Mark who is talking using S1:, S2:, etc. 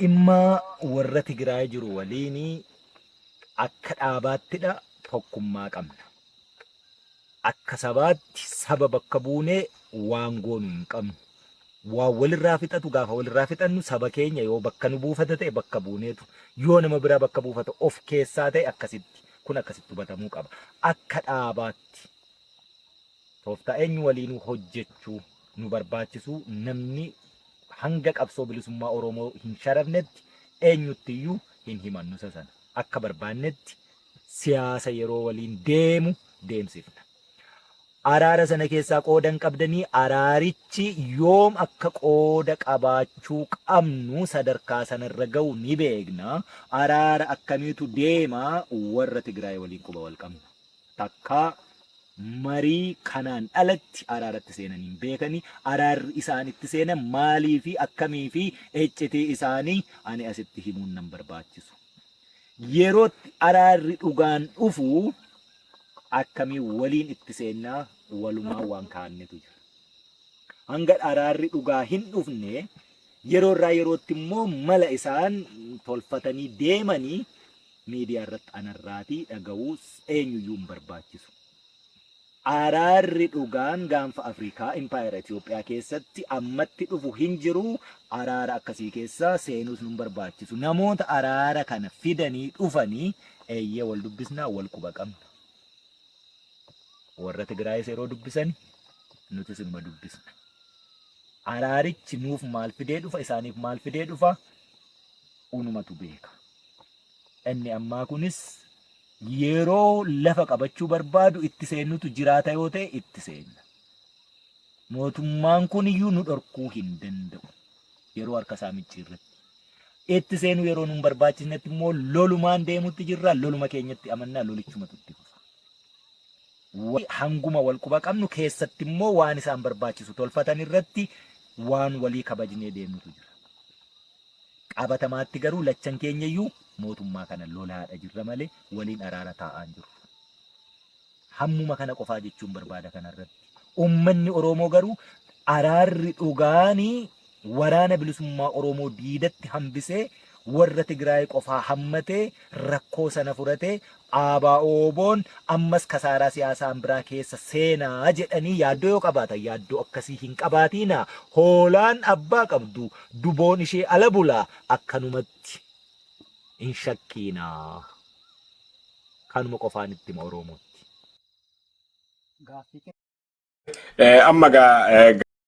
S1: Imma warra Tigraay jiru waliin akka dhaabattidha tokkummaa qabna. Akka sabaatti saba bakka buunee waan goonu hin qabnu. Waa walirraa fixatu gaafa walirraa fixannu saba keenya yoo bakka nu buufata ta'e bakka buuneetu yoo nama biraa bakka buufata of keessaa ta'e akkasitti kun akkasitti hubatamuu qaba. Akka dhaabaatti tooftaa eenyu waliin hojjechuu nu barbaachisu namni hanga qabsoo bilisummaa Oromoo hin sharafnetti eenyuttiyyuu hin himannu sana. Akka barbaannetti siyaasa yeroo waliin deemu deemsifna. Araara sana keessaa qoodan qabdanii araarichi yoom akka qooda qabaachuu qabnu sadarkaa sanarra ga'u ni beekna. Araara akkamiitu deema warra Tigraay waliin quba wal qabna. Takka marii kanaan alatti araaratti seenanii beekanii araarri isaanitti seenan maalii fi akkamii fi eccitii isaanii ani asitti himuun nan barbaachisu. Yerootti araarri dhugaan dhufu akkamii waliin itti seennaa walumaa waan kaannetu jira. Hanga araarri dhugaa hin dhufne yeroo irraa yerootti immoo mala isaan tolfatanii deemanii miidiyaa irratti anarraatii dhaga'uu eenyuyyuu hin barbaachisu. Araarri dhugaan gaanfa Afrikaa impaayera Itoophiyaa keessatti ammatti dhufu hin jiru. Araara akkasii keessa seenuus nu barbaachisu. Namoota araara kana fidanii dhufanii eeyyee wal dubbisnaa wal quba qabna. Warra Tigraayis yeroo dubbisan nutis inuma dubbisna. Araarichi nuuf maal fidee dhufa isaaniif maal fidee dhufa unumatu beeka. Inni ammaa kunis yeroo lafa qabachuu barbaadu itti seennutu jiraata yoo ta'e itti seenna. Mootummaan kun iyyuu nu dhorkuu hin danda'u yeroo harka isaa micciirratti. Itti seenu yeroo nu barbaachisnetti immoo lolumaan deemutti jirra. Loluma keenyatti amannaa lolichumatu itti fufa. Hanguma wal quba qabnu keessatti immoo waan isaan barbaachisu tolfatan irratti waan walii kabajnee deemnutu jira. Qabatamaatti garuu lachan keenya iyyuu mootummaa kana lolaadha jirra malee waliin araara taa'aa jiru. Hammuma kana qofaa jechuun barbaada kanarratti. Uummanni Oromoo garuu araarri dhugaanii waraana bilisummaa Oromoo diidatti hambisee warra Tigraay qofaa hammatee rakkoo sana furatee ABO'n ammas kasaaraa siyaasaan biraa keessa seenaa jedhanii yaaddoo yoo qabaatan yaaddoo akkasii hin qabaatiina. Hoolaan abbaa qabdu duboon ishee ala bulaa akkanumatti hin shakkiinaa. Kanuma qofaan itti Oromootti.
S2: Amma